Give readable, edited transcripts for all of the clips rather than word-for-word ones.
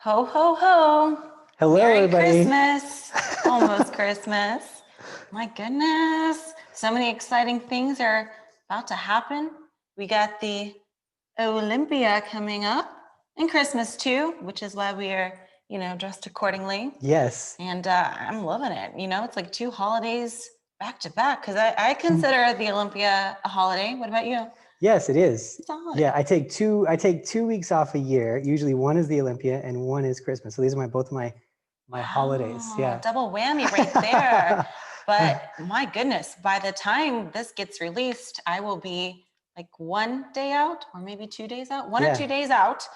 Ho, ho, ho. Hello, Merry everybody. Christmas. Almost Christmas. My goodness. So many exciting things are about to happen. We got the Olympia coming up and Christmas too, which is why we are, dressed accordingly. Yes. And I'm loving it. It's like 2 holidays back to back because I consider the Olympia a holiday. What about you? Yes, it is. It's a holiday. Yeah, I take 2 weeks off a year. Usually one is the Olympia and one is Christmas. So these are both my holidays. Yeah. Double whammy right there. But my goodness, by the time this gets released, I will be like 1 day out or maybe 2 days out, one or 2 days out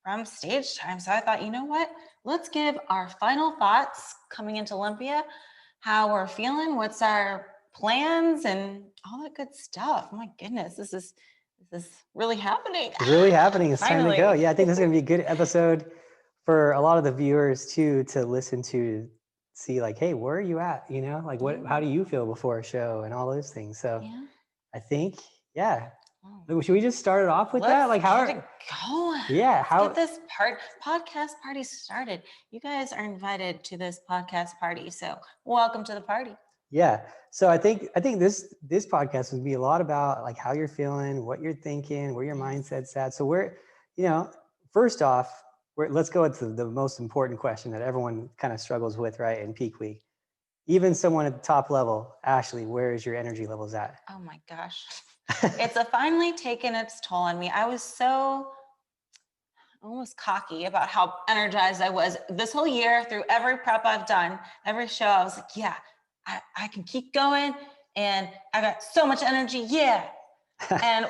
from stage time. So I thought, you know what? Let's give our final thoughts coming into Olympia, how we're feeling, what's our plans and all that good stuff. My goodness, this is really happening. It's really happening. It's time to go. Finally. Yeah, I think this is going to be a good episode for a lot of the viewers too, to listen to, see like, hey, where are you at? Like how do you feel before a show and all those things. So Yeah. I think, yeah. Should we just start it off with that? Like Let's get it going. Yeah. Let's get this podcast party started. You guys are invited to this podcast party. So welcome to the party. Yeah. So I think this podcast would be a lot about like how you're feeling, what you're thinking, where your mindset's at. So first off, let's go into the most important question that everyone kind of struggles with, right? In peak week. Even someone at the top level, Ashley, where is your energy levels at? Oh my gosh. It's finally taken its toll on me. I was so almost cocky about how energized I was this whole year through every prep I've done, every show. I was like, yeah, I can keep going and I got so much energy. Yeah. And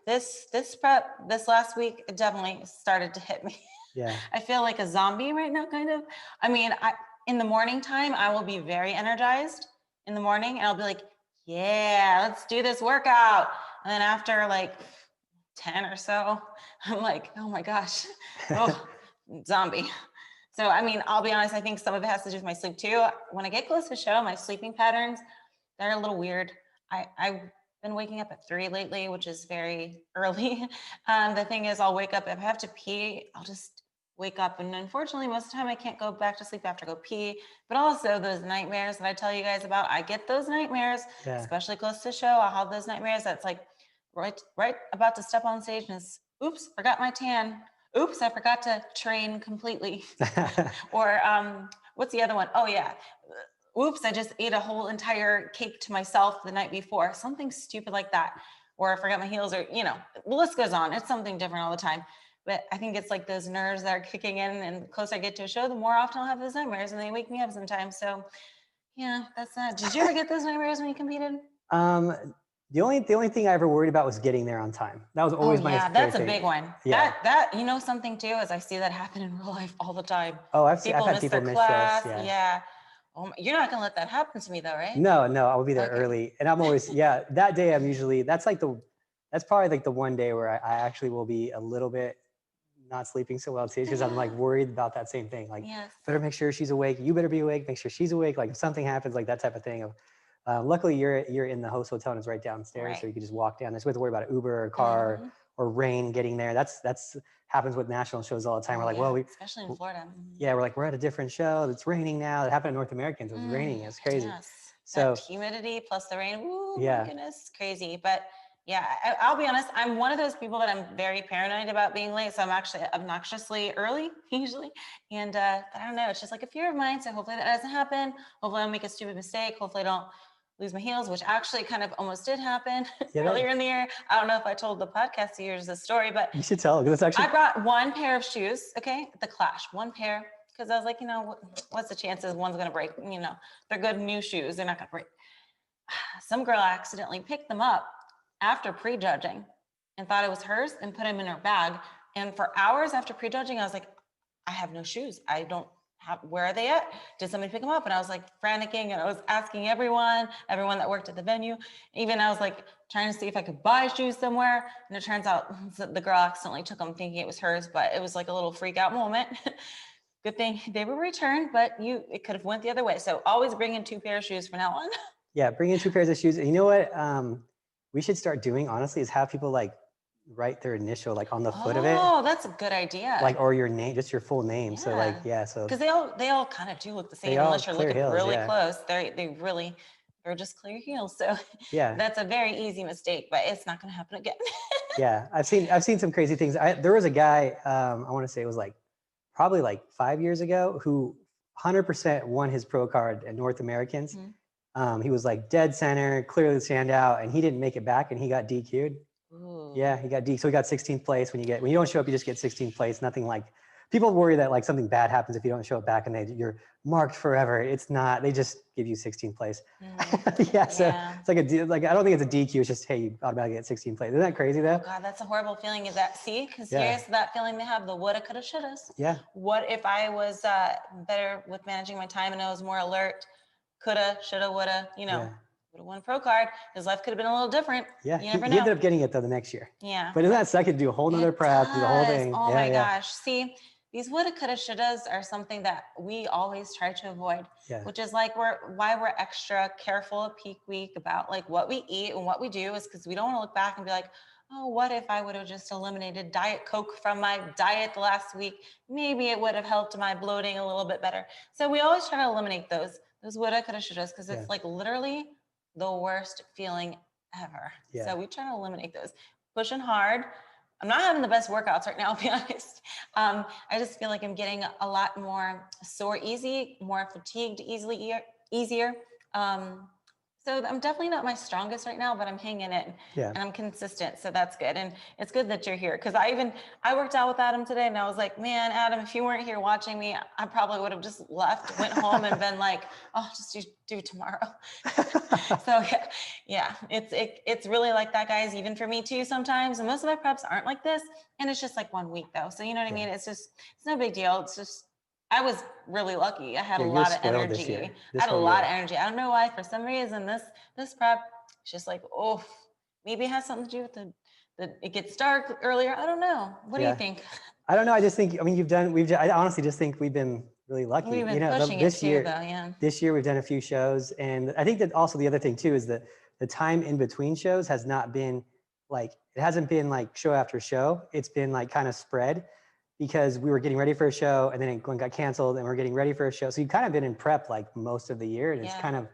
this prep this last week, it definitely started to hit me. Yeah. I feel like a zombie right now, kind of. I mean, in the morning time, I will be very energized in the morning and I'll be like, yeah, let's do this workout. And then after like 10 or so, I'm like, oh my gosh, zombie. So, I mean, I'll be honest, I think some of it has to do with my sleep too. When I get close to the show, my sleeping patterns, they're a little weird. I've been waking up at 3 lately, which is very early. The thing is, I'll wake up, if I have to pee, I'll just wake up. And unfortunately, most of the time I can't go back to sleep after I go pee. But also those nightmares that I tell you guys about, I get those nightmares, especially close to the show. I'll have those nightmares that's like right about to step on stage and it's, oops, forgot my tan. Oops, I forgot to train completely. Or what's the other one? Oh yeah. Oops, I just ate a whole entire cake to myself the night before. Something stupid like that. Or I forgot my heels, or, the list goes on. It's something different all the time. But I think it's like those nerves that are kicking in, and the closer I get to a show, the more often I'll have those nightmares, and they wake me up sometimes. So yeah, that's that. Did you ever get those nightmares when you competed? The only thing I ever worried about was getting there on time. That was always my favorite that's a thing. big one. Yeah. That something too, is I see that happen in real life all the time. Oh, I've had people miss shows. Yeah. Oh, you're not gonna let that happen to me though, right? No, I will be there early, and I'm always that day I'm usually that's probably like the one day where I actually will be a little bit not sleeping so well too, because I'm like worried about that same thing. Like, better make sure she's awake. You better be awake. Make sure she's awake. Like if something happens, like that type of thing. Luckily, you're in the host hotel and it's right downstairs, so you can just walk down. There's no have to worry about an Uber or car or rain getting there. That's happens with national shows all the time. We're like, well, especially in Florida. Yeah, we're like, we're at a different show. It's raining now. It happened at North Americans. It was raining. It's crazy. Yes. So that humidity plus the rain. Ooh, my goodness, crazy. But yeah, I'll be honest. I'm one of those people that I'm very paranoid about being late. So I'm actually obnoxiously early usually. And I don't know. It's just like a fear of mine. So hopefully that doesn't happen. Hopefully I don't make a stupid mistake. Hopefully I don't lose my heels, which actually kind of almost did happen earlier in the year. I don't know if I told the podcast viewers the story, but you should tell, because it's actually. I brought one pair of shoes. Okay, the Clash, one pair, because I was like, what's the chances one's gonna break? They're good new shoes. They're not gonna break. Some girl accidentally picked them up after prejudging and thought it was hers and put them in her bag. And for hours after prejudging, I was like, I have no shoes. I don't. Where are they at? Did somebody pick them up? And I was like franticking, and I was asking everyone that worked at the venue. Even I was like trying to see if I could buy shoes somewhere. And it turns out the girl accidentally took them thinking it was hers, but it was like a little freak out moment. Good thing they were returned, but it could have went the other way. So always bring in 2 pairs of shoes from now on. Yeah, bring in 2 pairs of shoes. And you know what we should start doing, honestly, is have people like write their initial like on the foot of it. Oh, that's a good idea. Like, or your name, just your full name. So like, so because they all kind of do look the same all unless you're clear looking heels, really close. They're just clear heels. So yeah, that's a very easy mistake, but it's not going to happen again. yeah. I've seen some crazy things. There was a guy, I want to say it was like probably like 5 years ago, who 100% won his pro card at North Americans. He was like dead center, clearly stand out, and he didn't make it back, and he got DQ'd. Ooh. Yeah, he got DQ'd. So he got 16th place. When you don't show up, you just get 16th place. Nothing like, people worry that like something bad happens if you don't show up back and you're marked forever. It's not. They just give you 16th place. So it's like I don't think it's a DQ. It's just, hey, you automatically get 16th place. Isn't that crazy though? Oh God, that's a horrible feeling. Is that because here's that feeling they have, the woulda, coulda, shouldas. Yeah. What if I was better with managing my time and I was more alert? Coulda, shoulda, woulda. Would have won a pro card. His life could have been a little different. Yeah, you never know. He ended up getting it though the next year. Yeah. But isn't that second, do a whole nother prep, do the whole thing. Oh my gosh. See, these woulda, coulda, shouldas are something that we always try to avoid, which is like why we're extra careful at peak week about like what we eat and what we do, is because we don't want to look back and be like, oh, what if I would have just eliminated Diet Coke from my diet last week? Maybe it would have helped my bloating a little bit better. So we always try to eliminate those woulda, coulda, shouldas, because it's like literally the worst feeling ever. So we try to eliminate those. Pushing hard. I'm not having the best workouts right now, I'll be honest. I just feel like I'm getting a lot more sore easy, more fatigued easier. So I'm definitely not my strongest right now, but I'm hanging in and I'm consistent. So that's good. And it's good that you're here, because I worked out with Adam today and I was like, man, Adam, if you weren't here watching me, I probably would have just left, went home and been like, oh, just do tomorrow. So it's really like that, guys, even for me too sometimes. And most of my preps aren't like this. And it's just like 1 week though. So you know what I mean? It's no big deal. It's just, I was really lucky. I had a lot of energy. I had a lot of energy. I don't know why. For some reason, this prep, it's just like, oh, maybe it has something to do with the it gets dark earlier. I don't know. What do you think? I don't know. I just think, I mean, I honestly just think we've been really lucky. We've been pushing this year, though, This year we've done a few shows, and I think that also the other thing too is that the time in between shows has not been like, it hasn't been like show after show. It's been like kind of spread, because we were getting ready for a show and then it got canceled and we're getting ready for a show. So you've kind of been in prep like most of the year, and it's kind of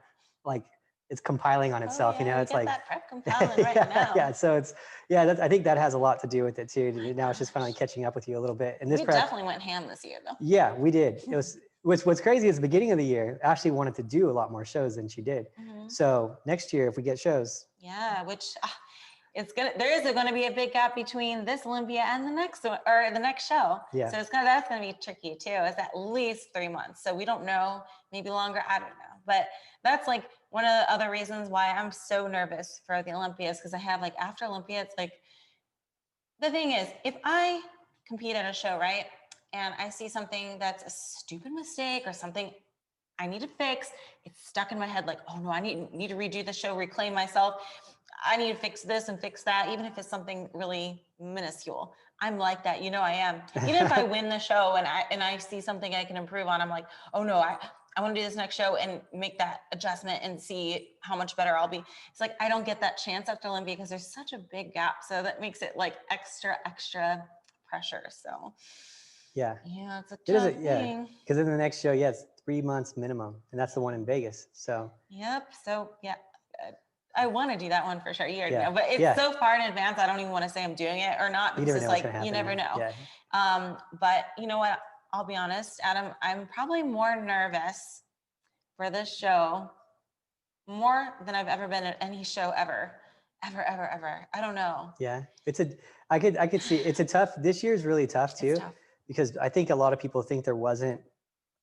like, it's compiling on itself, it's like that prep compiling right now. Yeah. So it's, I think that has a lot to do with it too. Now it's just finally catching up with you a little bit. And this prep definitely went ham this year though. Yeah, we did. It was, what's crazy is the beginning of the year, Ashley wanted to do a lot more shows than she did. So next year, if we get shows. Yeah, which there is going to be a big gap between this Olympia and the next one, or the next show. Yeah. So that's going to be tricky too. It's at least 3 months. So we don't know, maybe longer. I don't know. But that's like one of the other reasons why I'm so nervous for the Olympias, because I have like after Olympia, it's like, the thing is, if I compete at a show, right, and I see something that's a stupid mistake or something I need to fix, it's stuck in my head like, oh no, I need to redo the show, reclaim myself. I need to fix this and fix that, even if it's something really minuscule. I'm like that, I am. Even if I win the show and I see something I can improve on, I'm like, oh no, I want to do this next show and make that adjustment and see how much better I'll be. It's like, I don't get that chance after Olympia because there's such a big gap. So that makes it like extra pressure. So yeah, it's a tough thing. Because in the next show, it's 3 months minimum, and that's the one in Vegas. So so I want to do that one for sure. You already know, but it's so far in advance. I don't even want to say I'm doing it or not, because it's like, you never know. Yeah. But you know what? I'll be honest, Adam, I'm probably more nervous for this show more than I've ever been at any show ever. I don't know. Yeah. I could see it's this year's really tough too, because I think a lot of people think there wasn't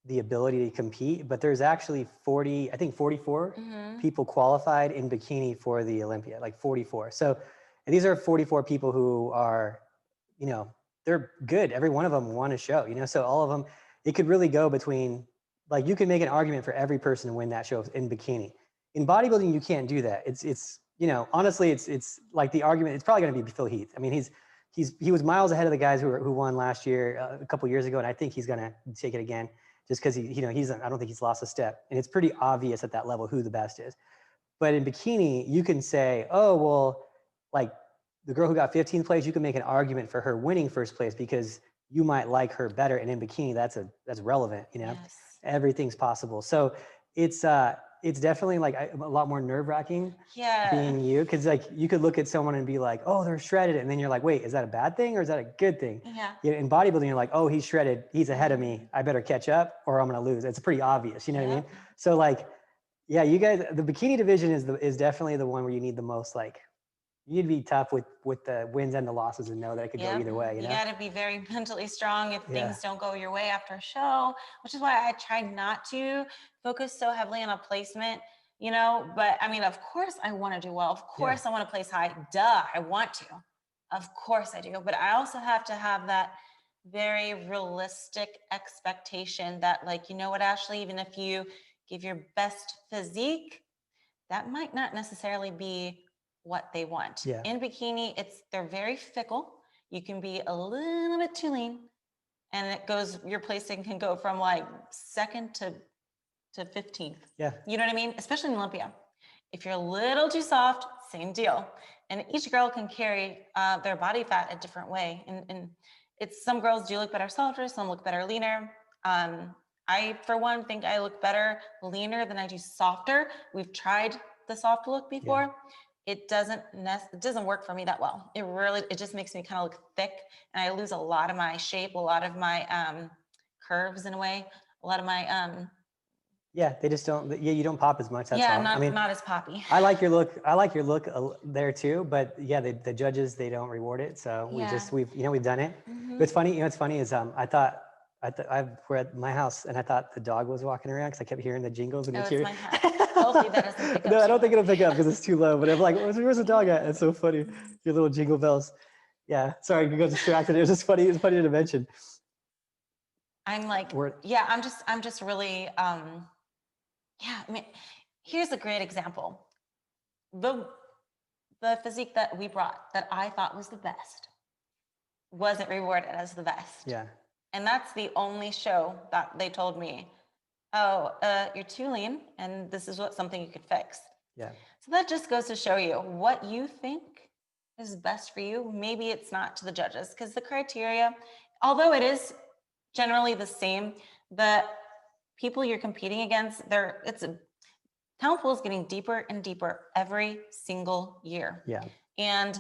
the ability to compete, but there's actually 44 people qualified in bikini for the Olympia, like 44. So, and these are 44 people who are, they're good. Every one of them won a show, so all of them, it could really go between, like, you can make an argument for every person to win that show in bikini. In bodybuilding, you can't do that. It's honestly, it's like the argument, it's probably going to be Phil Heath. I mean, he was miles ahead of the guys who won last year, a couple years ago. And I think he's going to take it again, just because I don't think he's lost a step. And it's pretty obvious at that level who the best is. But in bikini, you can say, oh, well, like, the girl who got 15th place, you can make an argument for her winning first place because you might like her better. And in bikini, that's relevant, you know, Yes. everything's possible. So it's definitely like a lot more nerve wracking being you. Cause like you could look at someone and be like, oh, they're shredded. And then you're like, wait, is that a bad thing or is that a good thing? Yeah. In bodybuilding, you're like, oh, he's shredded. He's ahead of me. I better catch up or I'm going to lose. It's pretty obvious. You know what I mean? So like, yeah, you guys, the bikini division is definitely the one where you need the most, like, you need to be tough with the wins and the losses and know that it could go either way. You know? got to be very mentally strong if things don't go your way after a show, which is why I try not to focus so heavily on a placement, you know, but I mean, of course I want to do well. Of course I want to place high. Duh, I want to. Of course I do. But I also have to have that very realistic expectation that, like, you know what, Ashley, even if you give your best physique, that might not necessarily be what they want. In bikini, they're very fickle. You can be a little bit too lean, and your placing can go from like second to 15th. Yeah. You know what I mean? Especially in Olympia. If you're a little too soft, same deal. And each girl can carry their body fat a different way. And some girls do look better softer, some look better leaner. I, for one, think I look better leaner than I do softer. We've tried the soft look before. It doesn't work for me that well. It just makes me kind of look thick, and I lose a lot of my shape, a lot of my curves in a way, a lot of my they just don't. You don't pop as much. That's all. Not as poppy. I like your look. I like your look there too. But yeah, the judges, they don't reward it. So we've done it. What's funny, what's funny is we're at my house and I thought the dog was walking around because I kept hearing the jingles and it's my hat. Hopefully that doesn't pick up. No, I don't think it'll pick up because it's too low. But I'm like, where's the dog at? It's so funny. Your little jingle bells. Yeah. Sorry, you got distracted. It was just funny. It's funny to mention. I'm like, I'm just really, I mean, here's a great example. The physique that we brought that I thought was the best wasn't rewarded as the best. Yeah. And that's the only show that they told me, oh, you're too lean and this is something you could fix. Yeah. So that just goes to show you what you think is best for you. Maybe it's not to the judges, because the criteria, although it is generally the same, the people you're competing against, talent pool is getting deeper and deeper every single year. Yeah. And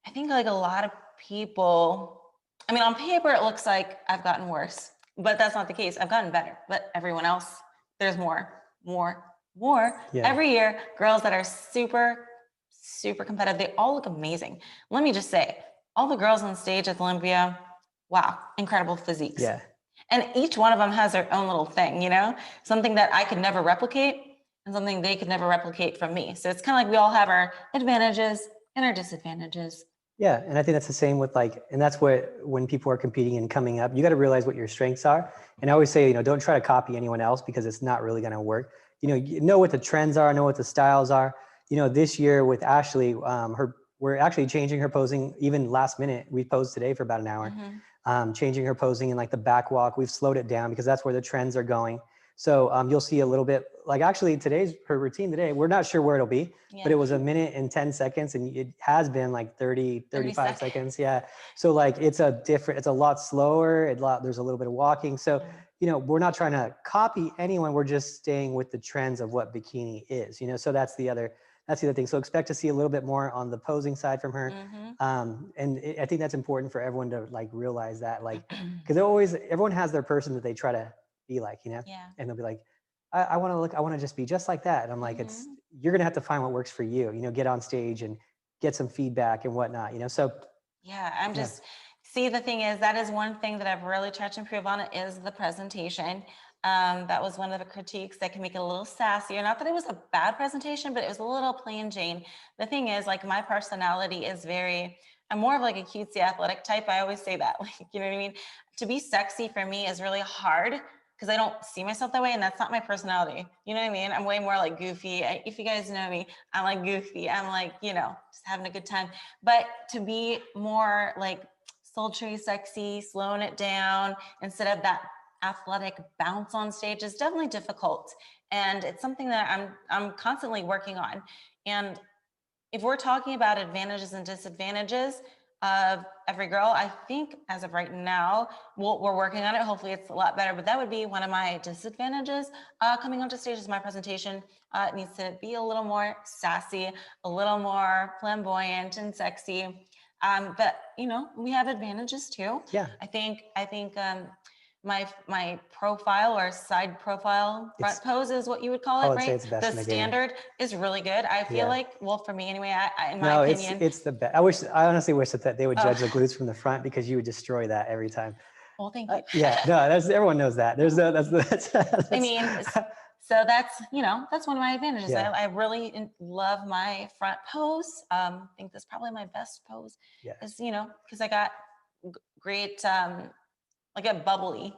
I think like a lot of people, I mean, on paper, it looks like I've gotten worse, but that's not the case. I've gotten better, but everyone else, there's more. Yeah. Every year, girls that are super, super competitive, they all look amazing. Let me just say, all the girls on stage at Olympia, wow, incredible physiques. Yeah. And each one of them has their own little thing, you know, something that I could never replicate and something they could never replicate from me. So it's kind of like we all have our advantages and our disadvantages. Yeah, and I think that's the same with and that's when people are competing and coming up, you got to realize what your strengths are. And I always say, don't try to copy anyone else because it's not really going to work. You know what the trends are, know what the styles are. This year with Ashley, we're actually changing her posing even last minute. We posed today for about an hour, changing her posing in the back walk. We've slowed it down because that's where the trends are going. So you'll see a little bit, actually her routine today, we're not sure where it'll be, but it was 1 minute and 10 seconds and it has been 35 seconds. Yeah. So it's a lot slower. There's a little bit of walking. So, we're not trying to copy anyone. We're just staying with the trends of what bikini is, so that's the other thing. So expect to see a little bit more on the posing side from her. And I think that's important for everyone to realize that, because everyone has their person that they try to be like, yeah. And they'll be like, I want to just be just like that. And I'm like, you're going to have to find what works for you, get on stage and get some feedback and whatnot, so. Yeah. See, the thing is, that is one thing that I've really tried to improve on is the presentation. That was one of the critiques that can make it a little sassier. Not that it was a bad presentation, but it was a little plain Jane. The thing is, my personality is I'm more of a cutesy athletic type. I always say that, you know what I mean? To be sexy for me is really hard because I don't see myself that way, and that's not my personality. You know what I mean? I'm way more goofy. If you guys know me, I'm goofy. I'm just having a good time. But to be more sultry, sexy, slowing it down instead of that athletic bounce on stage is definitely difficult. And it's something that I'm constantly working on. And if we're talking about advantages and disadvantages of every girl, I think as of right now, we're working on it. Hopefully it's a lot better, but that would be one of my disadvantages. Coming onto stage is my presentation. It needs to be a little more sassy, a little more flamboyant and sexy. But you know, we have advantages too. Yeah. I think my profile or side profile front pose is what you would call it, right? It's best The standard is really good. I feel like, well, for me anyway, in my opinion, it's the best. I honestly wish that they would judge the glutes from the front, because you would destroy that every time. Well, thank you. Yeah, no, everyone knows that. There's no, that's I mean, so that's, you know, that's one of my advantages. Yeah. I really love my front pose. I think that's probably my best pose. Yeah. Is, you know, because I got great, like a bubbly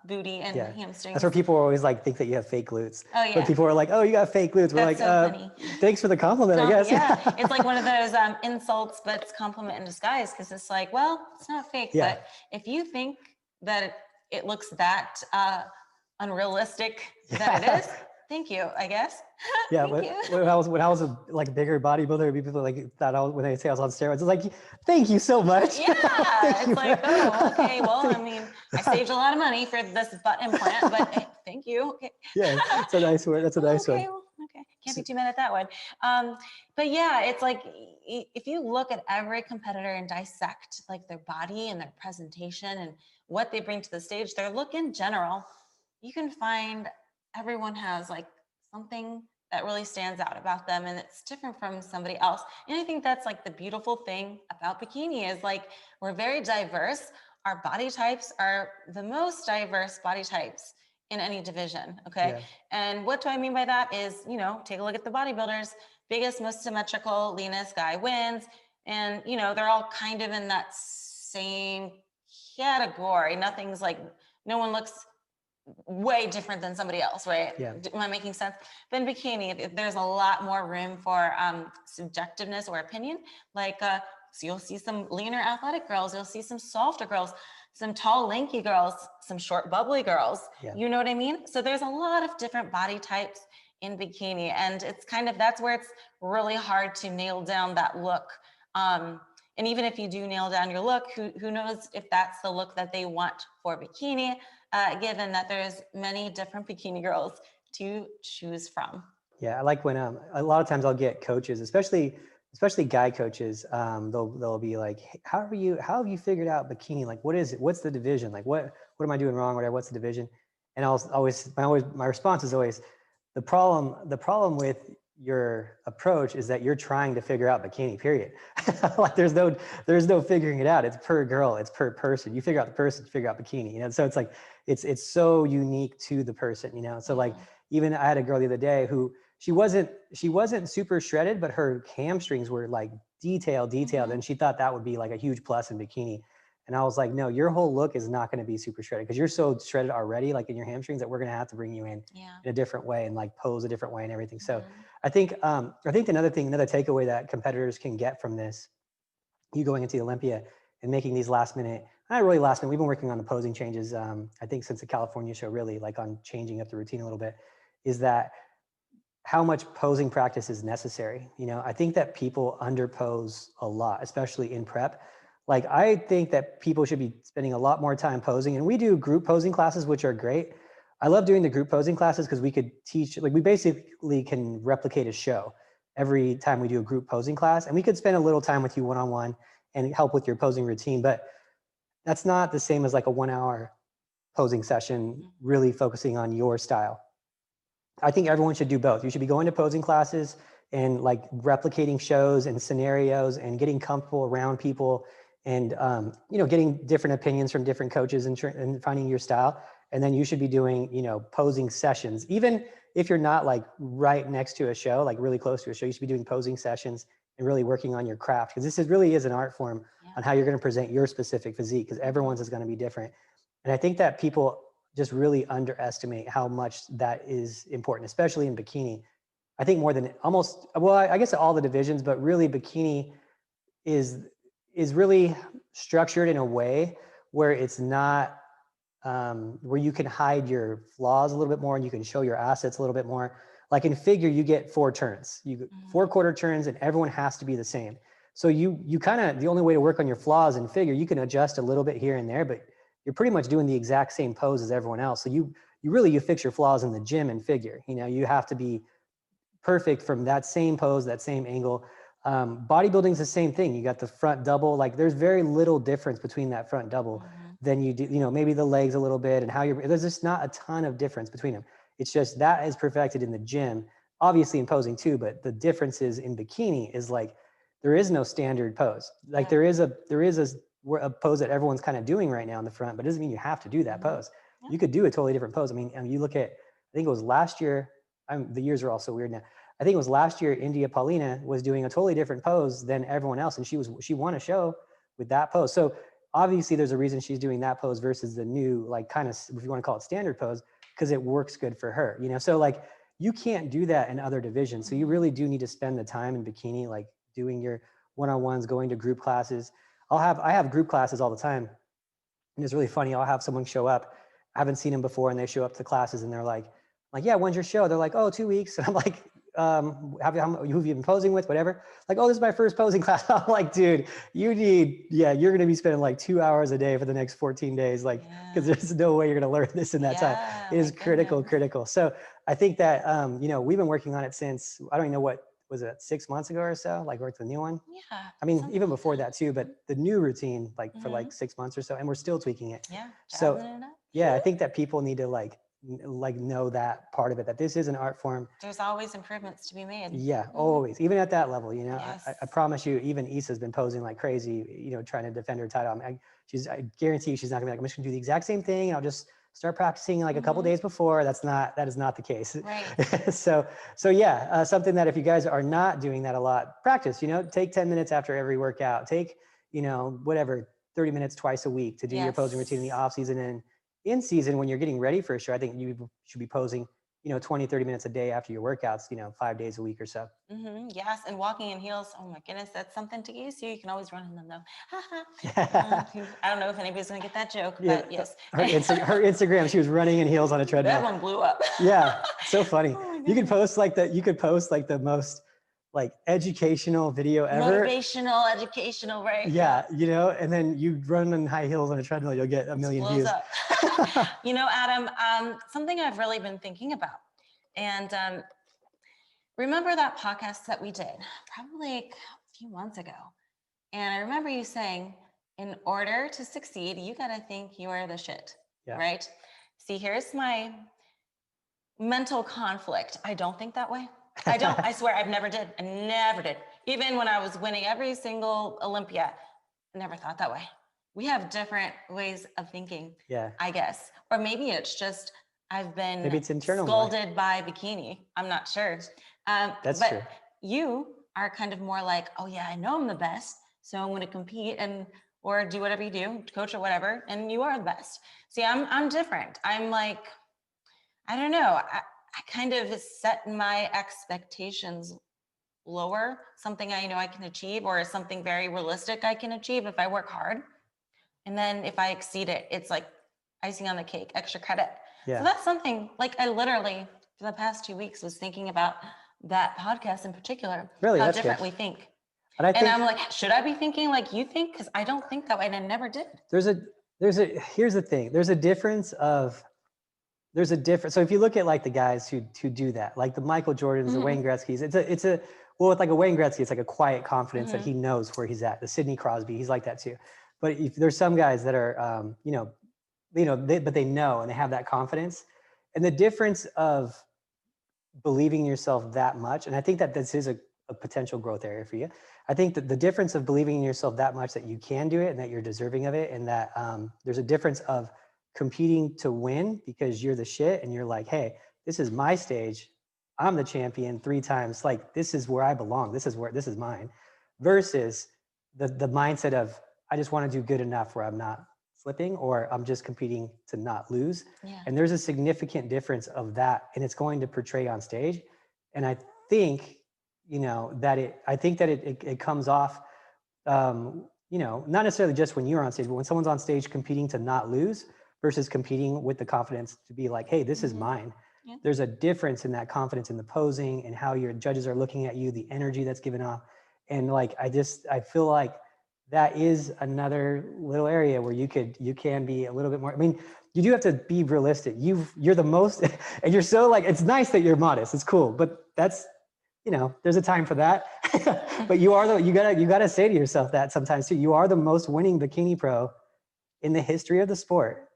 booty and hamstrings. That's where people always like think that you have fake glutes. Oh yeah. But people are like, oh, you got fake glutes. We're That's like, so funny. Thanks for the compliment, I guess. Yeah, it's like one of those insults, but it's compliment in disguise, because it's like, well, it's not fake, but if you think that it looks that unrealistic that it is, thank you, I guess. Yeah, when I was a like bigger bodybuilder, people like thought when they say I was on steroids, it's like, thank you so much. Yeah, it's like, oh, okay, well, I mean, I saved a lot of money for this butt implant, but hey, thank you. Okay. Yeah, it's a nice word. That's a nice one. Well, okay, can't be too mad at that one. But yeah, it's like, if you look at every competitor and dissect like their body and their presentation and what they bring to the stage, their look in general, you can find everyone has like something that really stands out about them, and it's different from somebody else. And I think that's like the beautiful thing about bikini is like, we're very diverse. Our body types are the most diverse body types in any division. Okay. Yeah. And what do I mean by that is, you know, take a look at the bodybuilders. Biggest, most symmetrical, leanest guy wins. And, you know, they're all kind of in that same category. Nothing's like, no one looks way different than somebody else, right? Yeah. Am I making sense? But in bikini, there's a lot more room for subjectiveness or opinion. Like, so you'll see some leaner athletic girls, you'll see some softer girls, some tall, lanky girls, some short, bubbly girls. Yeah. You know what I mean? So there's a lot of different body types in bikini, and it's kind of, that's where it's really hard to nail down that look. And even if you do nail down your look, who knows if that's the look that they want for bikini, given that there's many different bikini girls to choose from. Yeah, I like when a lot of times I'll get coaches, especially guy coaches. They'll be like, hey, how have you figured out bikini? Like, what is it? What's the division? Like, what am I doing wrong? Whatever. What's the division? And my response is always, the problem with your approach is that you're trying to figure out bikini, period. Like there's no figuring it out. It's per girl, it's per person. You figure out the person, you figure out bikini, you know? So it's like, it's so unique to the person, you know? So like, even I had a girl the other day who she wasn't super shredded, but her hamstrings were like detailed. And she thought that would be like a huge plus in bikini. And I was like, no, your whole look is not going to be super shredded, because you're so shredded already, like in your hamstrings, that we're going to have to bring you in a different way and like pose a different way and everything. So I think another takeaway that competitors can get from this, you going into Olympia and making these not really last minute, we've been working on the posing changes, I think since the California show, really like on changing up the routine a little bit, is that how much posing practice is necessary. You know, I think that people underpose a lot, especially in prep. Like, I think that people should be spending a lot more time posing, and we do group posing classes, which are great. I love doing the group posing classes because we could teach, like we basically can replicate a show every time we do a group posing class, and we could spend a little time with you one-on-one and help with your posing routine. But that's not the same as like a 1 hour posing session, really focusing on your style. I think everyone should do both. You should be going to posing classes and like replicating shows and scenarios and getting comfortable around people and, you know, getting different opinions from different coaches and finding your style. And then you should be doing, you know, posing sessions. Even if you're not like right next to a show, like really close to a show, you should be doing posing sessions and really working on your craft. Because this really is an art form on how you're going to present your specific physique, because everyone's is going to be different. And I think that people just really underestimate how much that is important, especially in bikini. I think more than I guess all the divisions, but really bikini is really structured in a way where it's not, where you can hide your flaws a little bit more and you can show your assets a little bit more. Like in figure, you get 4 turns. You get 4 quarter turns, and everyone has to be the same. So you kind of, the only way to work on your flaws in figure, you can adjust a little bit here and there, but you're pretty much doing the exact same pose as everyone else. So you fix your flaws in the gym and figure. You know, you have to be perfect from that same pose, that same angle. Bodybuilding is the same thing. You got the front double. Like there's very little difference between that front double than you do, you know, maybe the legs a little bit and how there's just not a ton of difference between them. It's just that is perfected in the gym, obviously in posing too, but the differences in bikini is like, there is no standard pose. Like there is a pose that everyone's kind of doing right now in the front, but it doesn't mean you have to do that pose. You could do a totally different pose. I mean, you look at, I think it was last year, the years are all so weird now. I think it was last year, India Paulina was doing a totally different pose than everyone else. And she won a show with that pose. So obviously there's a reason she's doing that pose versus the new, like kind of, if you want to call it standard pose, because it works good for her, you know? So like, you can't do that in other divisions. So you really do need to spend the time in bikini, like doing your one-on-ones, going to group classes. I have group classes all the time. And it's really funny. I'll have someone show up. I haven't seen them before, and they show up to classes and they're like, yeah, when's your show? They're like, oh, 2 weeks. And I'm like, who have you been posing with, whatever? Like, oh, this is my first posing class. I'm like, dude, you're going to be spending like 2 hours a day for the next 14 days. Like, because there's no way you're going to learn this in that time. It is critical. So I think that, you know, we've been working on it since, I don't even know what, was it 6 months ago or so? Like worked the new one? Yeah. I mean, even before that too, but the new routine, like for like 6 months or so, and we're still tweaking it. Yeah. So yeah, I think that people need to like know that part of it, that this is an art form. There's always improvements to be made. Yeah, always, even at that level, you know. I promise you, even Issa's been posing like crazy, you know, trying to defend her title. I mean, I guarantee you she's not gonna be like, I'm just gonna do the exact same thing and I'll just start practicing like a couple days before. That is not the case. Right. so yeah, something that if you guys are not doing that a lot, practice, you know, take 10 minutes after every workout, take, you know, whatever, 30 minutes twice a week to do your posing routine in the off season. And in season, when you're getting ready for a show, I think you should be posing, you know, 20, 30 minutes a day after your workouts, you know, 5 days a week or so. Yes. And walking in heels. Oh my goodness. That's something to get used to. You can always run in them though. I don't know if anybody's going to get that joke, but yes. Her Instagram, she was running in heels on a treadmill. That one blew up. Yeah. So funny. You could post like the most like educational video ever. Motivational, educational, right? Yeah. You know, and then you run in high heels on a treadmill, you'll get a million views. You know, Adam, something I've really been thinking about, and remember that podcast that we did probably a few months ago. And I remember you saying, in order to succeed, you got to think you are the shit, right? See, here's my mental conflict. I don't think that way. I don't, I swear, I never did. Even when I was winning every single Olympia, I never thought that way. We have different ways of thinking, I guess. Or maybe it's just, I've been scolded by bikini. I'm not sure. That's but true. You are kind of more like, oh yeah, I know I'm the best, so I'm going to compete or do whatever you do, coach or whatever, and you are the best. See, I'm different. I'm like, I don't know. I kind of set my expectations lower, something I know I can achieve, or something very realistic I can achieve if I work hard. And then if I exceed it, it's like icing on the cake, extra credit. So that's something like I literally for the past 2 weeks was thinking about that podcast in particular, how different we think. And I'm like, should I be thinking like you think? Because I don't think that way, and I never did. Here's the thing. There's a difference. So if you look at like the guys who do that, like the Michael Jordans, the Wayne Gretzky's, with like a Wayne Gretzky, it's like a quiet confidence that he knows where he's at. The Sidney Crosby, he's like that too. But if there's some guys that are, but they know and they have that confidence, and the difference of believing in yourself that much, and I think that this is a potential growth area for you. I think that the difference of believing in yourself that much that you can do it and that you're deserving of it, and that there's a difference of competing to win because you're the shit and you're like, hey, this is my stage. I'm the champion 3 times. Like, this is where I belong. This is mine. Versus the mindset of, I just want to do good enough where I'm not slipping, or I'm just competing to not lose. And there's a significant difference of that, and it's going to portray on stage. And I think, it comes off, not necessarily just when you're on stage, but when someone's on stage competing to not lose versus competing with the confidence to be like, hey, this is mine. there's a difference in that confidence in the posing and how your judges are looking at you, the energy that's given off. And like, I feel like that is another little area where you can be a little bit more, I mean, you do have to be realistic. You're the most, and you're so like, it's nice that you're modest. It's cool, but that's, there's a time for that. But you gotta say to yourself that sometimes too. You are the most winning bikini pro in the history of the sport.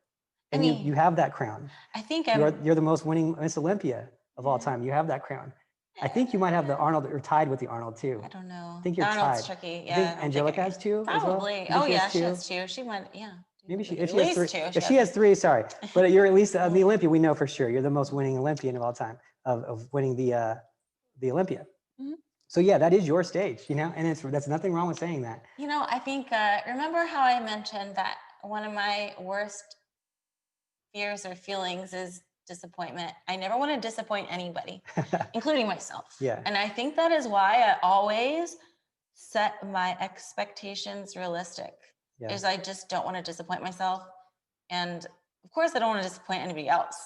And you have that crown. I think you're the most winning Miss Olympia of all time. You have that crown. I think you might have the Arnold, or tied with the Arnold too. I don't know. I think you're Arnold's tied. tricky. Yeah. I think Angelica has 2 probably. as well. Oh yeah, she has 2. She went, yeah. Maybe if she has 3. 2, If she has 3, sorry. But you're at least on the Olympia, we know for sure. You're the most winning Olympian of all time of winning the Olympia. Mm-hmm. So yeah, that is your stage, and that's nothing wrong with saying that. I think, remember how I mentioned that one of my worst fears or feelings is disappointment. I never want to disappoint anybody, including myself. Yeah. And I think that is why I always set my expectations realistic. Yeah. Is I just don't want to disappoint myself. And of course I don't want to disappoint anybody else,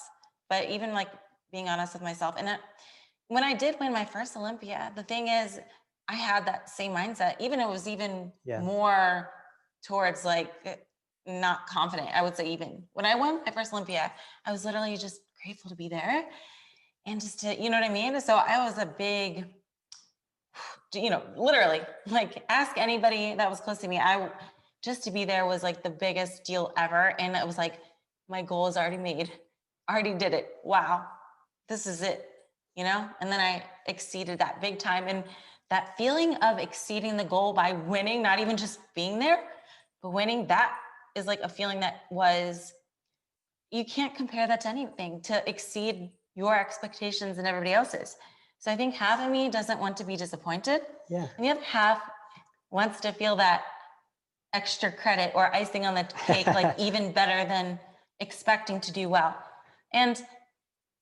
but even like being honest with myself. And when I did win my first Olympia, the thing is I had that same mindset, even it was even more towards like not confident. I would say even when I won my first Olympia, I was literally just grateful to be there and just to, you know what I mean? So I was a big, literally like ask anybody that was close to me. Just to be there was like the biggest deal ever. And it was like, my goal is already made. I already did it. Wow. This is it, And then I exceeded that big time. And that feeling of exceeding the goal by winning, not even just being there, but winning, that is like a feeling that you can't compare that to anything, to exceed your expectations and everybody else's. So I think half of me doesn't want to be disappointed. Yeah. And the other half wants to feel that extra credit or icing on the cake, like even better than expecting to do well. And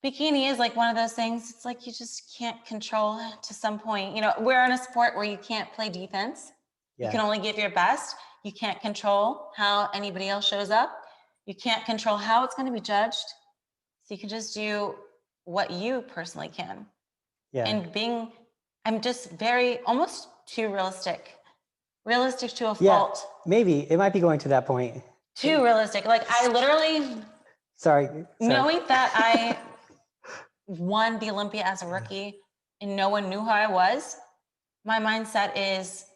bikini is like one of those things. It's like you just can't control to some point. We're in a sport where you can't play defense. Yeah. You can only give your best. You can't control how anybody else shows up. You can't control how it's going to be judged. So you can just do what you personally can. Yeah. And I'm just almost too realistic to a fault. Maybe it might be going to that point. Too realistic. Like I literally, sorry. Knowing that I won the Olympia as a rookie and no one knew who I was, my mindset is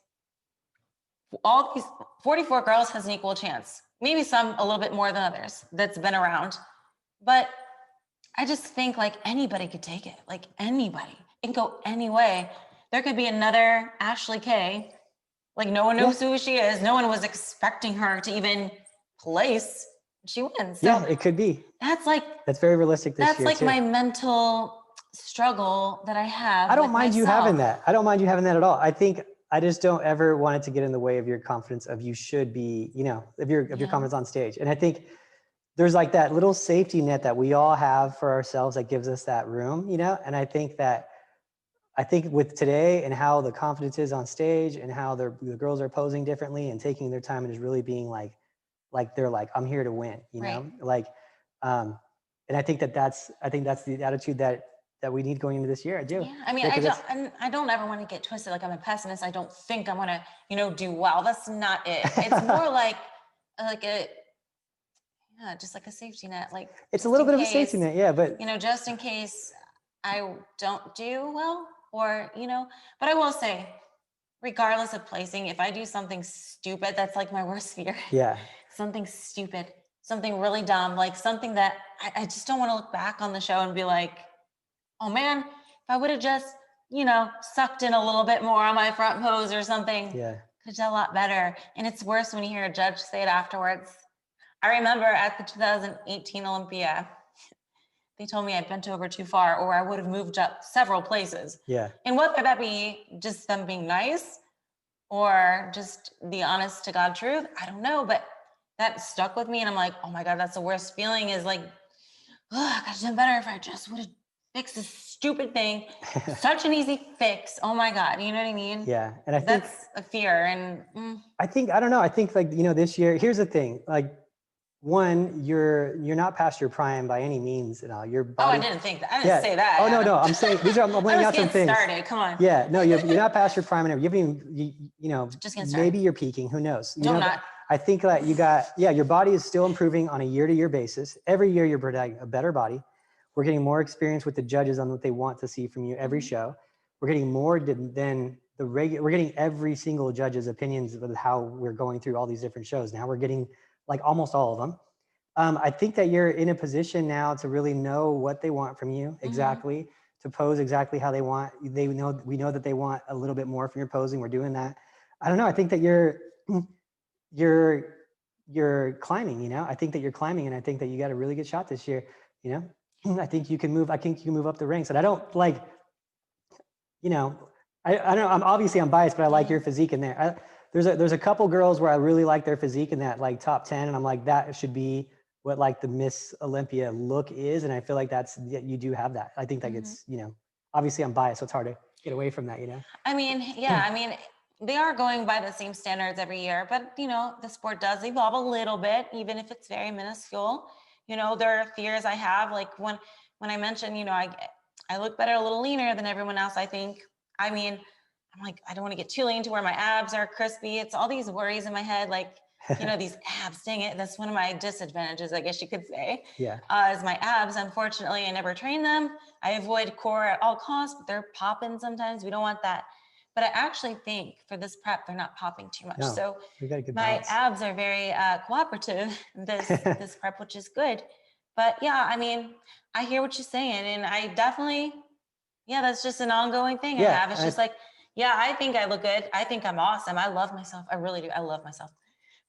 all these 44 girls has an equal chance. Maybe some a little bit more than others that's been around. But I just think like anybody could take it. Like anybody. It can go any way. There could be another Ashley Kay. Like no one knows who she is. No one was expecting her to even place. She wins. So yeah, it could be. That's very realistic this year. That's like my mental struggle that I have. I don't mind you having that. I don't mind you having that at all. I think I just don't ever want it to get in the way of your confidence of you should be, of your confidence on stage. And I think there's like that little safety net that we all have for ourselves that gives us that room, and I think with today and how the confidence is on stage and how the girls are posing differently and taking their time and is really being like they're like, I'm here to win, right. And I think that's the attitude that we need going into this year. I do. Yeah. I mean, I don't ever want to get twisted. Like I'm a pessimist. I don't think I'm going to, do well. That's not it. It's more like just like a safety net. Like it's a little bit of a safety net. Yeah. But just in case I don't do well or, but I will say, regardless of placing, if I do something stupid, that's like my worst fear. Yeah. Something stupid, something really dumb, like something that I just don't want to look back on the show and be like, oh man, if I would have just, sucked in a little bit more on my front pose or something, could do a lot better. And it's worse when you hear a judge say it afterwards. I remember at the 2018 Olympia, they told me I bent over too far or I would have moved up several places. Yeah. And whether that be just them being nice or just the honest to God truth, I don't know, but that stuck with me. And I'm like, oh my God, that's the worst feeling is like, I could have done better if I just would have fixed this stupid thing. Such an easy fix. Oh my God. You know what I mean? Yeah. And I think that's a fear. And I don't know. I think like, this year, here's the thing, like one, you're not past your prime by any means at all. Your body. Oh, I didn't think that. I didn't say that. Oh, no. I'm saying these are, I'm laying out some things. Started. Come on. Yeah, no, you're not past your prime. And you haven't even, you know, just getting started. Maybe you're peaking. Who knows? No, I'm not. I think that your body is still improving on a year-to-year basis. Every year you're providing a better body. We're getting more experience with the judges on what they want to see from you every show. We're getting more than we're getting every single judge's opinions of how we're going through all these different shows. Now we're getting like almost all of them. I think that you're in a position now to really know what they want from you exactly, to pose exactly how they want. We know that they want a little bit more from your posing. We're doing that. I don't know. I think that you're climbing, you know. I think that you're climbing, and I think that you got a really good shot this year, you know. I think you can move up the ranks. And I don't like, you know, I don't know, I'm biased, but I like your physique in there. There's a couple girls where I really like their physique in that like top 10, and I'm like, that should be what like the Miss Olympia look is. And I feel like you do have that. I think that it's, you know, obviously I'm biased, so it's hard to get away from that, you know? I mean, yeah, I mean, they are going by the same standards every year, but you know, the sport does evolve a little bit, even if it's very minuscule. You know, there are fears I have, like when I mentioned, you know, I look better, a little leaner than everyone else, I think. I mean, I'm like, I don't want to get too lean to where my abs are crispy. It's all these worries in my head, like, you know, these abs, dang it. That's one of my disadvantages, I guess you could say. Yeah. Is my abs. Unfortunately, I never train them. I avoid core at all costs, but they're popping sometimes. We don't want that. But I actually think for this prep, they're not popping too much. No, so my balance. Abs are very cooperative this prep, which is good. But yeah, I mean, I hear what you're saying, and I definitely, that's just an ongoing thing I have. It's just like, I think I look good. I think I'm awesome. I love myself. I really do. I love myself.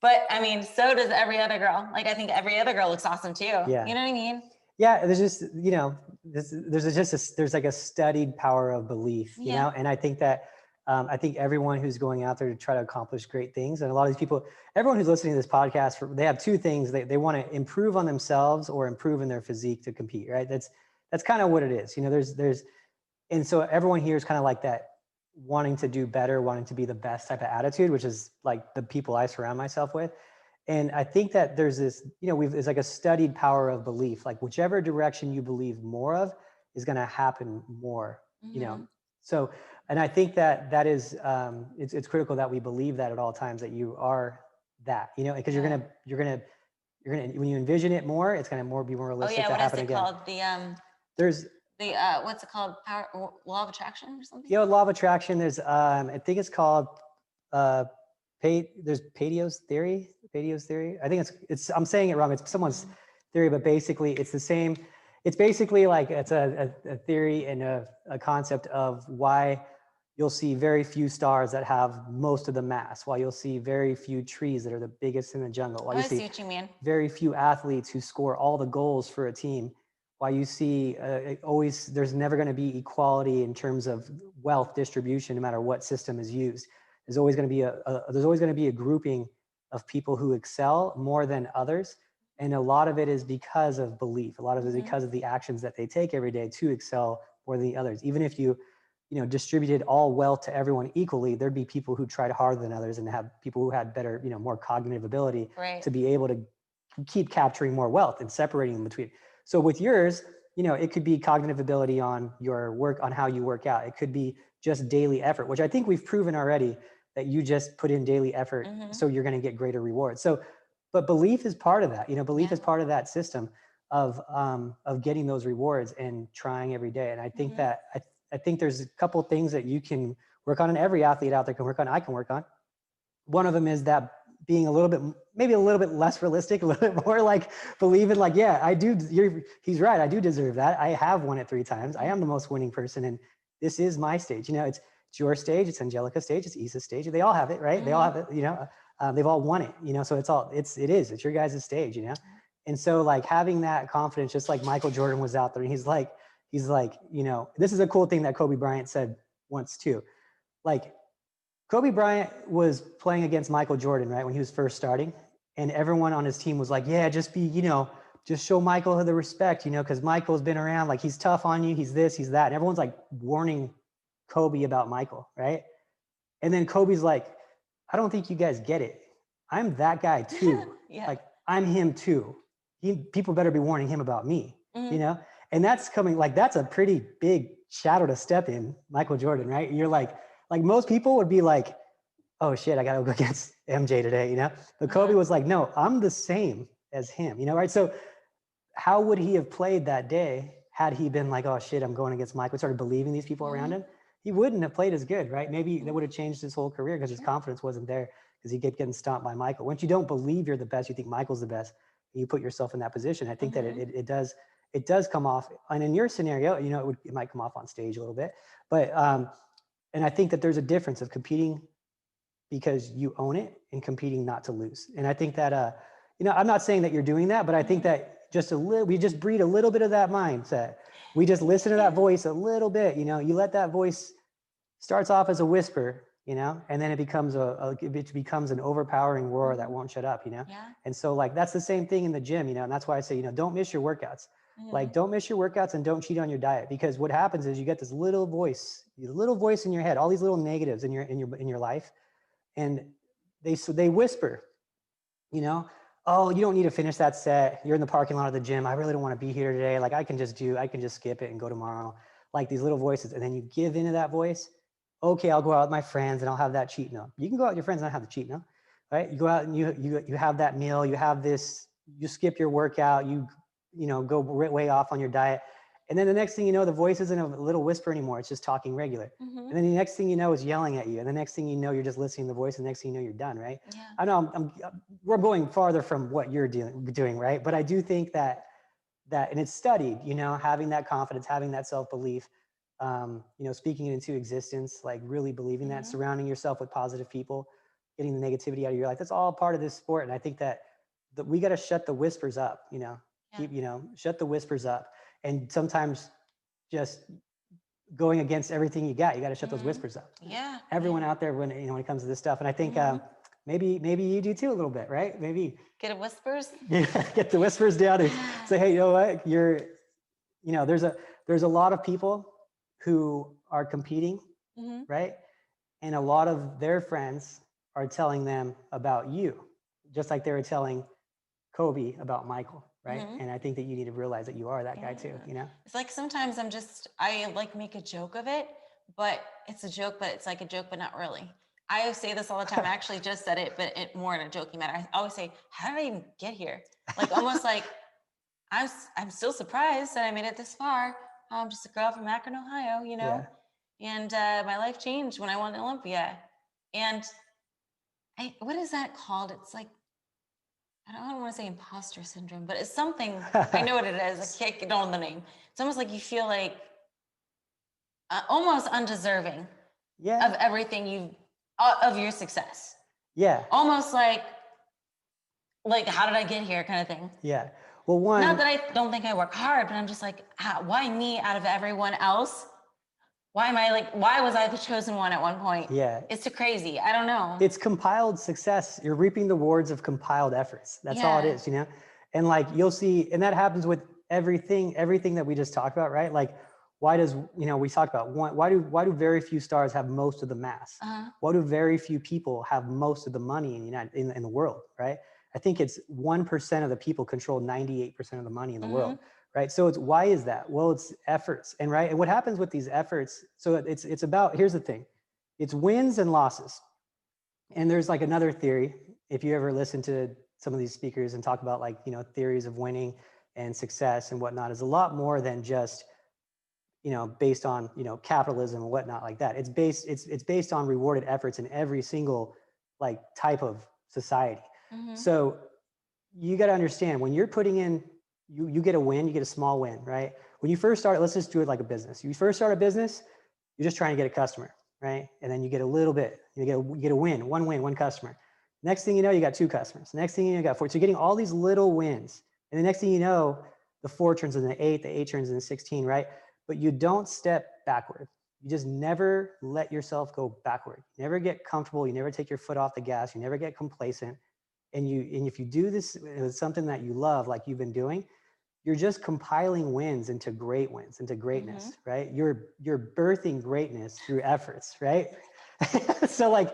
But I mean, so does every other girl. Like, I think every other girl looks awesome too. Yeah. You know what I mean? Yeah. There's just, you know, there's like a studied power of belief, you know? And I think that, I think everyone who's going out there to try to accomplish great things, and a lot of these people, everyone who's listening to this podcast, they have two things. They want to improve on themselves or improve in their physique to compete, right? That's kind of what it is. You know, and so everyone here is kind of like that, wanting to do better, wanting to be the best type of attitude, which is like the people I surround myself with. And I think that there's this, you know, it's like a studied power of belief, like whichever direction you believe more of is going to happen more, you know? So, and I think that is, it's critical that we believe that at all times, that you are that, you know, because you're going to, when you envision it more, it's going to be more realistic to happen again. What is it called? There's what's it called? Law of attraction or something? Yeah, law of attraction. There's, I think it's called, there's Padio's theory. I think I'm saying it wrong. It's someone's theory, but basically it's the same. It's basically like, it's a theory and a concept of why you'll see very few stars that have most of the mass, while you'll see very few trees that are the biggest in the jungle. While I see what you mean. Very few athletes who score all the goals for a team. Why you see there's never going to be equality in terms of wealth distribution, no matter what system is used. There's always going to be a grouping of people who excel more than others, and a lot of it is because of belief. A lot of it is because of the actions that they take every day to excel more than the others. Even if you distributed all wealth to everyone equally, there'd be people who tried harder than others, and have people who had better, more cognitive ability to be able to keep capturing more wealth and separating them between. So with yours, it could be cognitive ability on your work, on how you work out. It could be just daily effort, which I think we've proven already that you just put in daily effort, so you're going to get greater rewards. So, but belief is part of that. Belief is part of that system of getting those rewards and trying every day. And I think that I think there's a couple of things that you can work on, and every athlete out there can work on. I can work on. One of them is that being maybe a little bit less realistic, a little bit more like believing, like, yeah, I do. He's right. I do deserve that. I have won it 3 times. I am the most winning person, and this is my stage. It's your stage. It's Angelica's stage. It's Issa's stage. They all have it, right? They all have it. They've all won it. So it's your guys' stage. And so like having that confidence, just like Michael Jordan was out there, and he's like, this is a cool thing that Kobe Bryant said once too. Like, Kobe Bryant was playing against Michael Jordan, right, when he was first starting, and everyone on his team was like, yeah, just show Michael the respect, because Michael's been around, like, he's tough on you, he's this, he's that. And everyone's like warning Kobe about Michael, right? And then Kobe's like, I don't think you guys get it. I'm that guy too. Like, I'm him too. People better be warning him about me, you know? And that's coming, like, that's a pretty big shadow to step in, Michael Jordan, right? You're like most people would be like, oh shit, I gotta go against MJ today, you know? But Kobe was like, no, I'm the same as him, you know, right? So how would he have played that day had he been like, oh shit, I'm going against Michael, started believing these people around him? He wouldn't have played as good, right? Maybe that would have changed his whole career because his confidence wasn't there because he kept getting stomped by Michael. Once you don't believe you're the best, you think Michael's the best, and you put yourself in that position. I think that it does come off. And in your scenario, you know, it might come off on stage a little bit, but and I think that there's a difference of competing because you own it and competing not to lose. And I think that you know, I'm not saying that you're doing that, but I think that we just breed a little bit of that mindset. We just listen to that voice a little bit, you know, you let that voice starts off as a whisper, you know, and then it becomes it becomes an overpowering roar that won't shut up, you know? And so like, that's the same thing in the gym, you know, and that's why I say, you know, don't miss your workouts. Like, don't miss your workouts and don't cheat on your diet, because what happens is you get this little voice in your head, all these little negatives in your life. And they whisper, you know, oh, you don't need to finish that set. You're in the parking lot of the gym. I really don't want to be here today. Like, I can just skip it and go tomorrow. Like, these little voices. And then you give into that voice. Okay, I'll go out with my friends and I'll have that cheat meal. You can go out with your friends and not have the cheat meal, right? You go out and you have that meal. You have this. You skip your workout. You know, go way off on your diet. And then the next thing you know, the voice isn't a little whisper anymore. It's just talking regular. And then the next thing you know is yelling at you. And the next thing you know, you're just listening to the voice. And the next thing you know, you're done, right? Yeah. I know we're going farther from what you're doing, right? But I do think that, and it's studied, you know, having that confidence, having that self-belief, you know, speaking it into existence, like really believing that, surrounding yourself with positive people, getting the negativity out of your life. That's all part of this sport. And I think that we got to shut the whispers up, you know, shut the whispers up. And sometimes just going against everything you got to shut those whispers up. Yeah. Everyone out there when it comes to this stuff. And I think maybe you do too a little bit, right? Maybe get the whispers. Yeah, get the whispers down and say, hey, you know what? There's a lot of people who are competing, right? And a lot of their friends are telling them about you, just like they were telling Kobe about Michael. Right. And I think that you need to realize that you are that guy too, you know? It's like sometimes I like make a joke of it, but it's a joke, but it's like a joke, but not really. I say this all the time. I actually just said it, but more in a joking manner. I always say, how did I even get here? Like, almost like I'm still surprised that I made it this far. I'm just a girl from Akron, Ohio, you know? Yeah. And my life changed when I won Olympia. And what is that called? It's like, I don't want to say imposter syndrome, but it's something, I know what it is. I can't know the name. It's almost like you feel like almost undeserving of everything of your success. Yeah. Almost like, how did I get here kind of thing. Yeah. Well, not that I don't think I work hard, but I'm just like, why me out of everyone else? Why was I the chosen one at one point? Yeah. It's too crazy. I don't know. It's compiled success. You're reaping the rewards of compiled efforts. That's all it is, you know? And like, you'll see, and that happens with everything that we just talked about, right? Like, why does, we talked about why do very few stars have most of the mass? Why do very few people have most of the money in the world, right? I think it's 1% of the people control 98% of the money in the world. Right. So why is that? Well, it's efforts. And right. And what happens with these efforts? So it's about, here's the thing. It's wins and losses. And there's like another theory. If you ever listen to some of these speakers and talk about theories of winning and success and whatnot, is a lot more than just, based on, capitalism and whatnot like that. It's based on rewarded efforts in every single type of society. So you got to understand, when you're putting in, you get a win, you get a small win, right? When you first start, let's just do it like a business. You first start a business, you're just trying to get a customer, right? And then you get a little bit, you get a win, one customer. Next thing you know, you got 2 customers. Next thing you know, you got 4. So you're getting all these little wins. And the next thing you know, the 4 turns into 8, the 8 turns into 16, right? But you don't step backward. You just never let yourself go backward. You never get comfortable. You never take your foot off the gas. You never get complacent. And if you do this with something that you love, like you've been doing, you're just compiling wins into great wins, into greatness, right? You're birthing greatness through efforts, right? So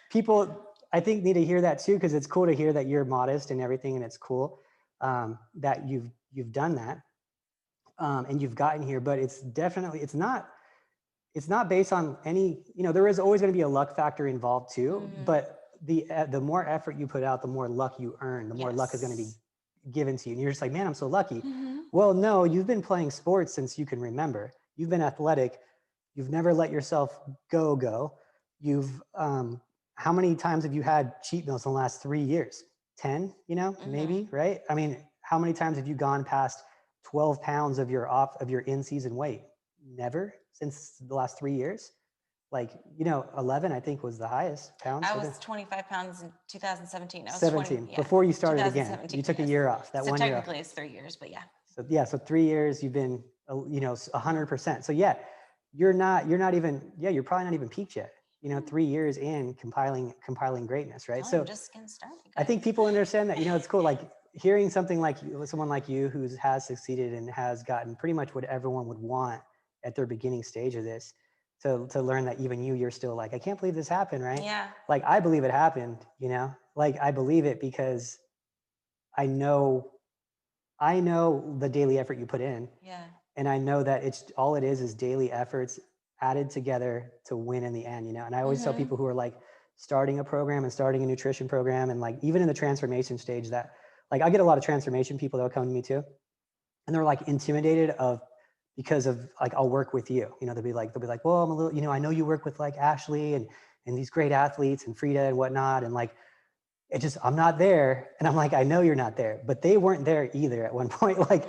people, I think need to hear that too, because it's cool to hear that you're modest and everything, and it's cool that you've done that and you've gotten here. But it's definitely it's not based on any, there is always going to be a luck factor involved too. But the more effort you put out, the more luck you earn, the more luck is going to be given to you. And you're just like, man, I'm so lucky. Well, no, you've been playing sports since you can remember. You've been athletic. You've never let yourself go. You've, how many times have you had cheat meals in the last 3 years? 10, maybe, right? I mean, how many times have you gone past 12 pounds of your in-season weight? Never since the last 3 years. Like, 11, I think, was the highest pounds. I was 25 pounds in 2017. I was 17, 20, before you started again. You took a year off, that so 1 year off. technically it's 3 years, but So 3 years, you've been, 100%. So yeah, you're probably not even peaked yet. 3 years in compiling greatness, right? So I'm just getting started, guys. I think people understand that, it's cool. Like hearing something like someone like you who has succeeded and has gotten pretty much what everyone would want at their beginning stage of this, to learn that even you're still like, I can't believe this happened, right? Yeah. Like I believe it happened, like I believe it because I know the daily effort you put in. Yeah. And I know that all it is daily efforts added together to win in the end, And I always tell people who are like starting a program and starting a nutrition program, and like even in the transformation stage, that like I get a lot of transformation people that will come to me too, and they're like intimidated because of like, I'll work with you, they'll be like, well, I'm a little, I know you work with like Ashley and these great athletes and Frida and whatnot, and like I'm not there. And I'm like, I know you're not there, but they weren't there either at one point. Like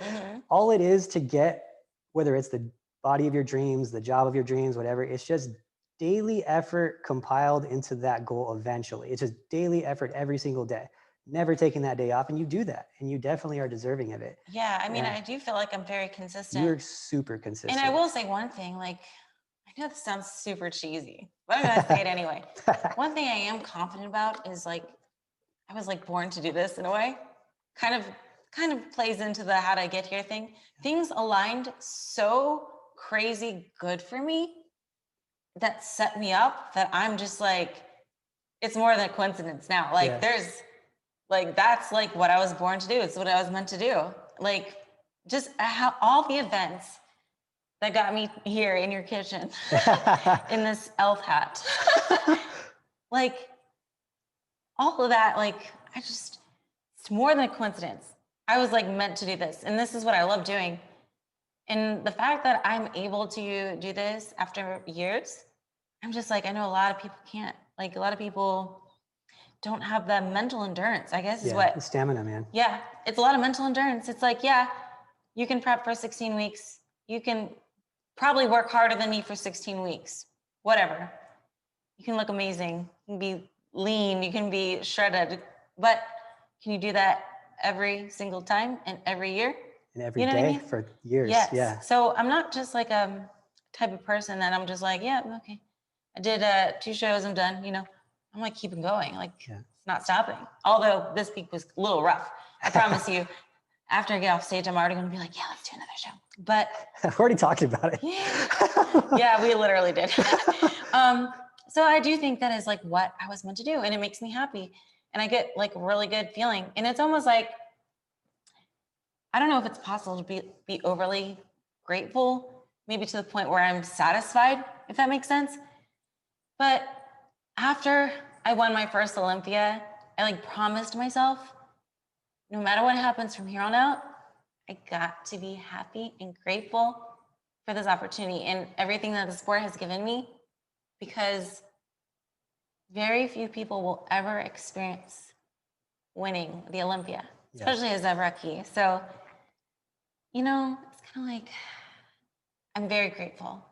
all it is to get, whether it's the body of your dreams, the job of your dreams, whatever, it's just daily effort compiled into that goal eventually. It's just daily effort every single day, never taking that day off. And you do that, and you definitely are deserving of it. Yeah, I mean, I do feel like I'm very consistent. You're super consistent. And I will say one thing, like, I know this sounds super cheesy, but I'm gonna say it anyway. One thing I am confident about is like, I was like born to do this in a way. Kind of plays into the how to get here thing. Things aligned so crazy good for me that set me up that I'm just like, it's more than a coincidence now. Like there's like, that's like what I was born to do. It's what I was meant to do. Like just how all the events that got me here in your kitchen in this elf hat, like all of that, like it's more than a coincidence. I was like meant to do this, and this is what I love doing. And the fact that I'm able to do this after years, I'm just like, I know a lot of people can't. Like a lot of people don't have the mental endurance, I guess, is what. The stamina, man. Yeah, it's a lot of mental endurance. It's like, yeah, you can prep for 16 weeks. You can probably work harder than me for 16 weeks, whatever. You can look amazing. You can be lean, you can be shredded, but can you do that every single time and every year? And every day for years. Yes. Yeah. So I'm not just like a type of person that I'm just like, yeah, okay. I did 2 shows, I'm done, I'm like keeping going, like it's not stopping. Although this week was a little rough. I promise you, after I get off stage, I'm already gonna be like, yeah, let's do another show. But I've already talked about it. Yeah, we literally did. So I do think that is like what I was meant to do, and it makes me happy. And I get like really good feeling. And it's almost like, I don't know if it's possible to be overly grateful, maybe to the point where I'm satisfied, if that makes sense. But after I won my first Olympia, I like promised myself, no matter what happens from here on out, I got to be happy and grateful for this opportunity and everything that the sport has given me, because very few people will ever experience winning the Olympia, especially as a rookie. So, it's kind of like, I'm very grateful,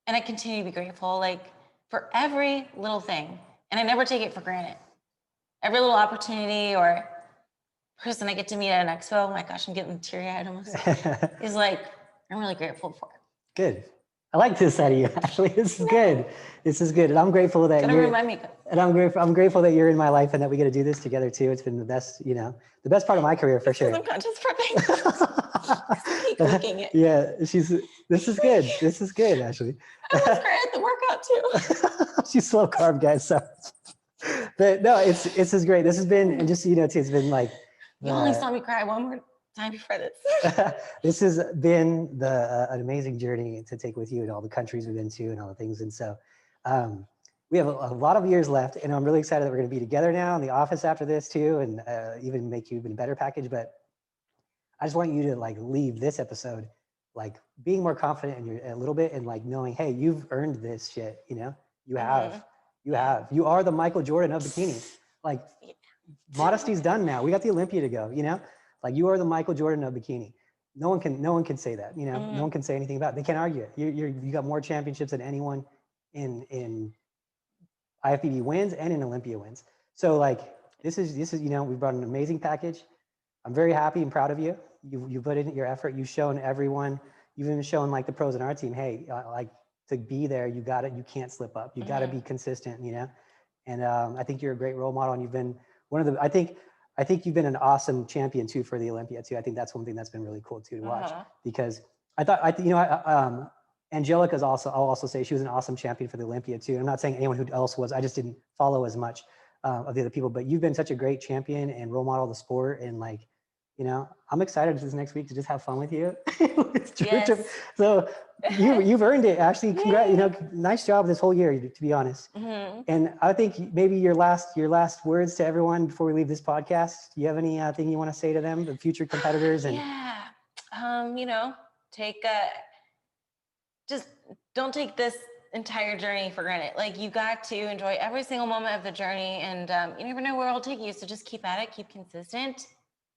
and I continue to be grateful, like for every little thing. And I never take it for granted. Every little opportunity or person I get to meet at an expo, oh my gosh, I'm getting teary-eyed almost, is like, I'm really grateful for it. Good. I like this out of you, Ashley. This is good. This is good. And I'm grateful that remind me. And I'm grateful that you're in my life and that we get to do this together too. It's been the best, the best part of my career for sure. I'm just keep cooking it. Yeah, this is good. This is good, Ashley. I was great at the workout too. She's slow carb, guys. So But no, it's just great. This has been, and just so you know, it's been like you only saw me cry one more time before this. this has been an amazing journey to take with you and all the countries we've been to and all the things. And so we have a lot of years left, and I'm really excited that we're going to be together now in the office after this too, and even make you even better package. But I just want you to like leave this episode like being more confident in your a little bit, and like knowing, hey, you've earned this shit. You know, you have, you are the Michael Jordan of bikini. Like modesty's done now. We got the Olympia to go. You know, like you are the Michael Jordan of bikini. No one can say that. You know, no one can say anything about it. They can't argue it. You got more championships than anyone in IFBB wins and in Olympia wins. So like this is you know, we brought an amazing package. I'm very happy and proud of you. You put in your effort. You've shown everyone. You've even shown like the pros in our team. Hey, like to be there, you got it. You can't slip up. You got to be consistent. You know, and I think you're a great role model. And you've been one of the. I think you've been an awesome champion too for the Olympia too. I think that's one thing that's been really cool too to watch, because Angelica's also. I'll also say she was an awesome champion for the Olympia too. I'm not saying anyone who else was. I just didn't follow as much of the other people. But you've been such a great champion and role model of the sport, and like. You know, I'm excited this next week to just have fun with you. Yes. So you've earned it, Ashley. Congrats. You know, nice job this whole year, to be honest. And I think maybe your last words to everyone before we leave this podcast. Do you have anything you want to say to them, the future competitors? And you know, just don't take this entire journey for granted. Like you got to enjoy every single moment of the journey, and you never know where it'll take you. So just keep at it, keep consistent.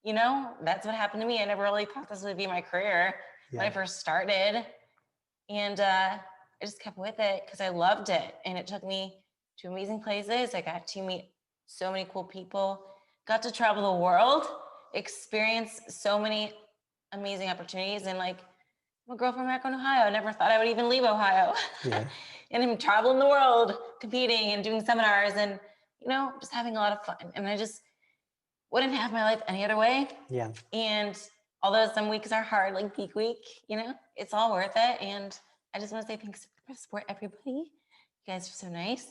You know, that's what happened to me. I never really thought this would be my career when I first started. And I just kept with it because I loved it. And it took me to amazing places. I got to meet so many cool people, got to travel the world, experience so many amazing opportunities. And like, I'm a girl from Akron, Ohio. I never thought I would even leave Ohio. And I'm traveling the world, competing and doing seminars and, you know, just having a lot of fun. And I just wouldn't have my life any other way. And although some weeks are hard, like peak week, you know, it's all worth it. And I just want to say thanks for support, everybody. You guys are so nice.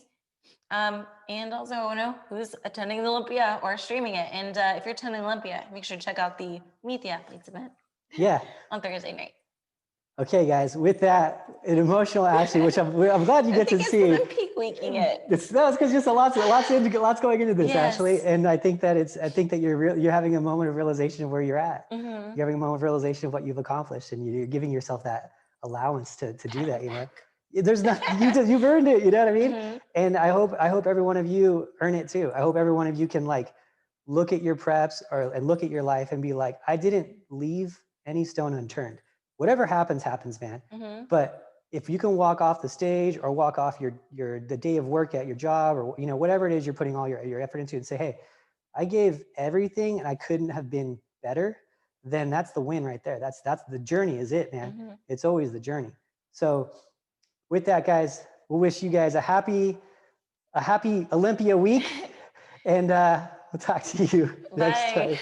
And also, you know, who's attending the Olympia or streaming it. And if you're attending Olympia, make sure to check out the Meet the Athletes event. On Thursday night. Okay, guys, with that, an emotional Ashley, which I'm glad you get to see. I'm peak weeking it. It's because just lots going into this, Ashley. And I think that you're having a moment of realization of where you're at. You're having a moment of realization of what you've accomplished, and you're giving yourself that allowance to do that. You know, there's nothing you've earned it. You know what I mean? And I hope every one of you earn it too. I hope every one of you can like look at your preps and look at your life and be like, I didn't leave any stone unturned. Whatever happens, man. But if you can walk off the stage or walk off the day of work at your job, or you know, whatever it is you're putting all your effort into, and say, hey, I gave everything and I couldn't have been better, then that's the win right there. That's the journey is it, man. It's always the journey. So with that, guys, we'll wish you guys a happy Olympia week, and we'll talk to you next time.